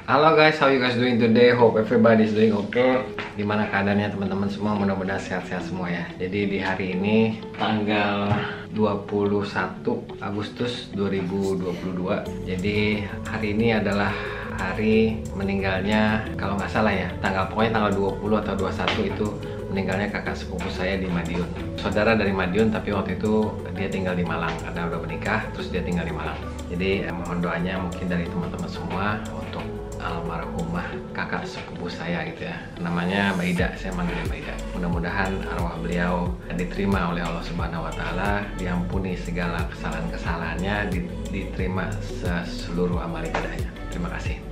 Halo guys, how you guys doing today? Hope everybody is doing okay. Gimana keadaannya teman-teman semua? Mudah-mudahan sehat-sehat semua ya. Jadi di hari ini tanggal 21 Agustus 2022. Jadi hari ini adalah hari meninggalnya, kalau nggak salah ya, pokoknya tanggal 20 atau 21 itu meninggalnya kakak sepupu saya di Madiun. Saudara dari Madiun, tapi waktu itu dia tinggal di Malang karena udah menikah, terus dia tinggal di Malang. Jadi mohon doanya mungkin dari teman-teman semua untuk almarhumah kakak sepupu saya gitu ya. Namanya Mbak Ida, saya manggilnya Mbak Ida. Mudah-mudahan arwah beliau diterima oleh Allah Subhanahu wa taala, diampuni segala kesalahan-kesalahannya, diterima seluruh amal ibadahnya. Terima kasih.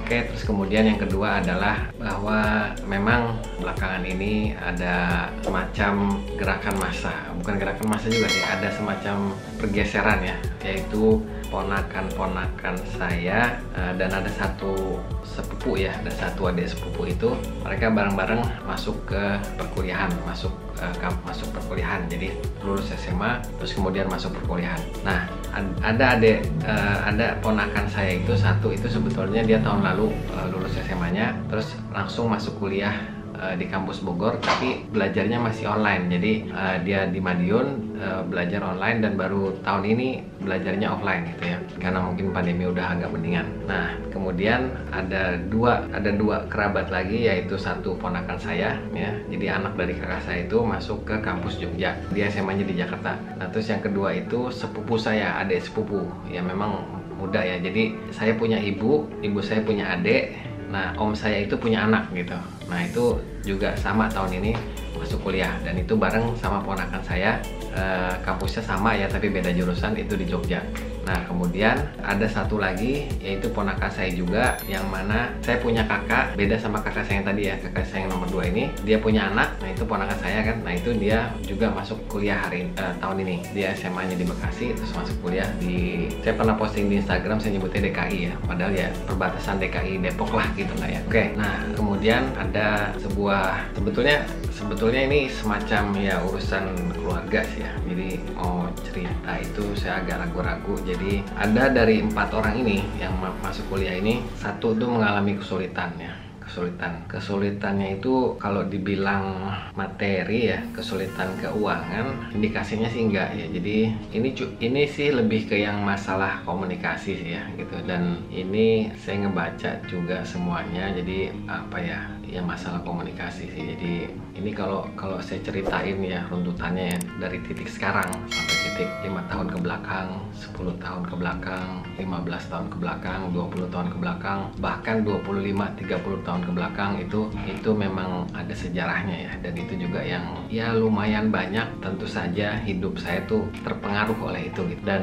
Oke, terus kemudian yang kedua adalah bahwa memang belakangan ini ada semacam gerakan massa, bukan gerakan massa juga sih, ada semacam pergeseran ya, yaitu ponakan-ponakan saya dan ada satu sepupu ya, ada satu adik sepupu itu, mereka bareng-bareng masuk ke perkuliahan, masuk perkuliahan, jadi lulus SMA terus kemudian masuk perkuliahan. Nah, ada ponakan saya itu satu itu sebetulnya dia tahun lalu lulus SMA-nya, terus langsung masuk kuliah di kampus Bogor, tapi belajarnya masih online. Jadi dia di Madiun belajar online dan baru tahun ini belajarnya offline gitu ya, karena mungkin pandemi udah agak mendingan. Nah, kemudian ada dua kerabat lagi, yaitu satu ponakan saya ya, jadi anak dari kakak saya itu masuk ke kampus Jogja, dia SMA-nya di Jakarta. Nah, terus yang kedua itu sepupu saya, adik sepupu ya, memang muda ya, jadi saya punya ibu saya punya adik. Nah, om saya itu punya anak gitu. Nah, itu juga sama tahun ini masuk kuliah, dan itu bareng sama ponakan saya. Kampusnya sama ya, tapi beda jurusan, itu di Jogja. Nah, kemudian ada satu lagi, yaitu ponakan saya juga, yang mana saya punya kakak, beda sama kakak saya yang tadi ya, kakak saya yang nomor 2 ini, dia punya anak, nah itu ponakan saya kan, nah itu dia juga masuk kuliah tahun ini, dia SMA-nya di Bekasi, terus masuk kuliah saya pernah posting di Instagram, saya nyebutnya DKI ya, padahal ya perbatasan DKI Depok lah gitu lah ya. Oke, nah kemudian ada sebetulnya ini semacam ya urusan keluarga sih ya, jadi mau cerita itu saya agak ragu-ragu. Jadi ada dari 4 orang ini yang masuk kuliah ini, satu tuh mengalami kesulitan ya. Kesulitannya itu kalau dibilang materi ya, kesulitan keuangan, indikasinya sih enggak ya. Jadi ini sih lebih ke yang masalah komunikasi sih ya gitu. Dan ini saya ngebaca juga semuanya, jadi apa ya masalah komunikasi sih. Jadi ini kalau saya ceritain ya runtutannya ya, dari titik sekarang sampai titik 5 tahun ke belakang, 10 tahun ke belakang, 15 tahun ke belakang, 20 tahun ke belakang, bahkan 25-30 tahun ke belakang, itu memang ada sejarahnya ya. Dan itu juga yang ya lumayan banyak, tentu saja hidup saya tuh terpengaruh oleh itu gitu. Dan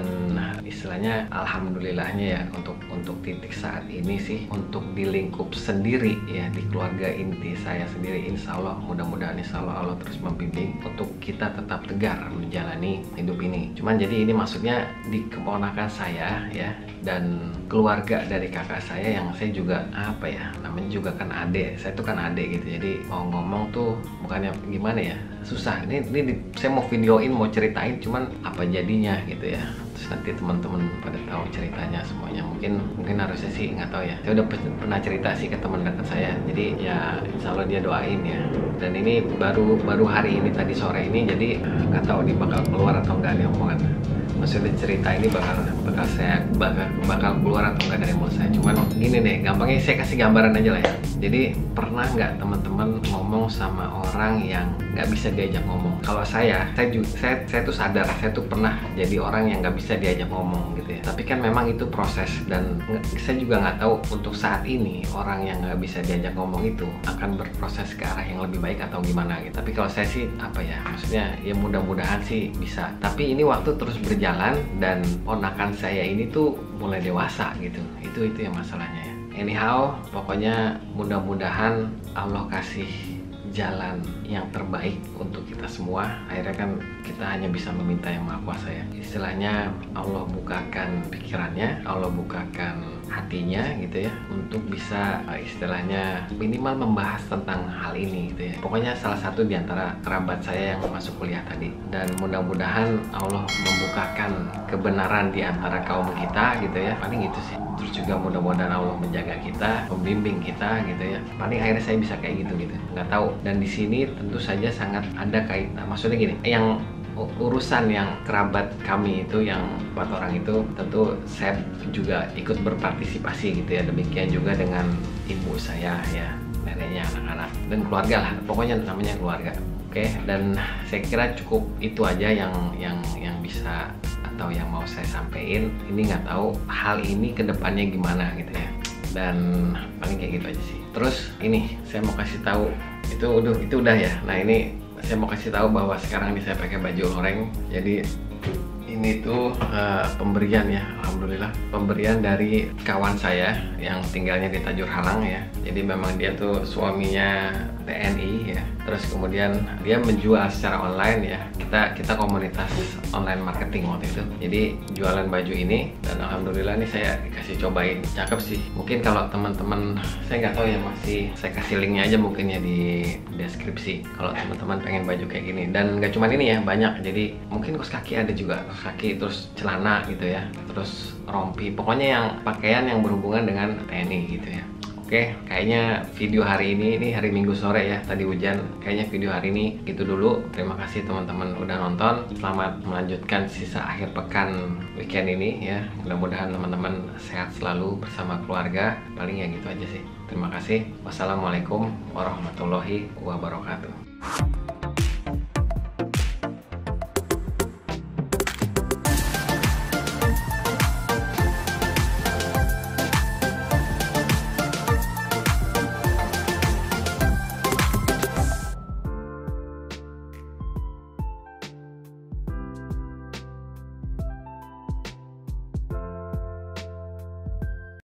istilahnya alhamdulillahnya ya, untuk titik saat ini sih, untuk di lingkup sendiri ya, di keluarga inti saya sendiri, insya Allah, mudah-mudahan insya Allah terus membimbing untuk kita tetap tegar menjalani hidup ini. Cuman jadi ini maksudnya di keponakan saya ya, dan keluarga dari kakak saya yang saya juga apa ya, namanya juga kan adik, saya tuh kan adik gitu. Jadi mau ngomong tuh bukannya gimana ya, susah. Ini saya mau videoin, mau ceritain, cuman apa jadinya gitu ya. Terus nanti teman-teman pada tahu ceritanya semuanya, mungkin harusnya sih nggak tahu ya. Saya udah pernah cerita sih ke teman kakak saya, jadi ya insya Allah dia doain ya. Dan ini baru hari ini tadi sore ini, jadi nggak tahu dia bakal keluar atau enggak nih omongan. Maksudnya cerita ini bakal keluar atau enggak dari mulut saya. Cuman gini deh, gampangnya saya kasih gambaran aja lah ya. Jadi pernah nggak teman-teman ngomong sama orang yang nggak bisa diajak ngomong? Kalau saya tuh sadar, saya tuh pernah jadi orang yang nggak bisa diajak ngomong gitu ya. Tapi kan memang itu proses, dan saya juga nggak tahu untuk saat ini orang yang nggak bisa diajak ngomong itu akan berproses ke arah yang lebih baik atau gimana gitu. Tapi kalau saya sih apa ya, maksudnya ya mudah-mudahan sih bisa. Tapi ini waktu terus berjalan, dan ponakan saya ini tuh mulai dewasa gitu. Itu yang masalahnya ya. Anyhow, pokoknya mudah-mudahan Allah kasih jalan yang terbaik untuk kita semua. Akhirnya kan kita hanya bisa meminta yang Maha Kuasa ya. Istilahnya Allah bukakan pikirannya, Allah bukakan hatinya gitu ya untuk bisa istilahnya minimal membahas tentang hal ini gitu ya. Pokoknya salah satu di antara kerabat saya yang masuk kuliah tadi, dan mudah-mudahan Allah membukakan kebenaran di antara kaum kita gitu ya, paling gitu sih. Terus juga mudah-mudahan Allah menjaga kita, membimbing kita gitu ya. Paling akhirnya saya bisa kayak gitu nggak tahu. Dan di sini tentu saja sangat ada kaitan, maksudnya gini, yang urusan yang kerabat kami itu yang 4 orang itu tentu saya juga ikut berpartisipasi gitu ya. Demikian juga dengan ibu saya ya, neneknya, anak-anak, dan keluarga lah, pokoknya namanya keluarga. Oke, dan saya kira cukup itu aja yang bisa atau yang mau saya sampaikan. Ini nggak tahu hal ini kedepannya gimana gitu ya, dan paling kayak gitu aja sih. Terus ini saya mau kasih tahu, itu udah ya. Nah ini saya mau kasih tahu bahwa sekarang ini saya pakai baju loreng. Jadi ini tuh pemberian ya, alhamdulillah, pemberian dari kawan saya yang tinggalnya di Tajur Halang ya. Jadi memang dia tuh suaminya TNI ya. Terus kemudian dia menjual secara online ya. Kita komunitas online marketing waktu itu. Jadi jualan baju ini, dan alhamdulillah nih saya dikasih cobain. Cakep sih. Mungkin kalau teman-teman, saya nggak tahu ya, masih saya kasih linknya aja mungkin ya di deskripsi. Kalau teman-teman pengen baju kayak gini, dan nggak cuma ini ya, banyak. Jadi mungkin kaos kaki ada juga, kaos kaki, terus celana gitu ya, terus rompi. Pokoknya yang pakaian yang berhubungan dengan TNI gitu ya. Oke, kayaknya video hari ini hari Minggu sore ya, tadi hujan. Kayaknya video hari ini gitu dulu. Terima kasih teman-teman udah nonton. Selamat melanjutkan sisa akhir pekan weekend ini ya. Mudah-mudahan teman-teman sehat selalu bersama keluarga. Paling ya gitu aja sih. Terima kasih. Wassalamualaikum warahmatullahi wabarakatuh.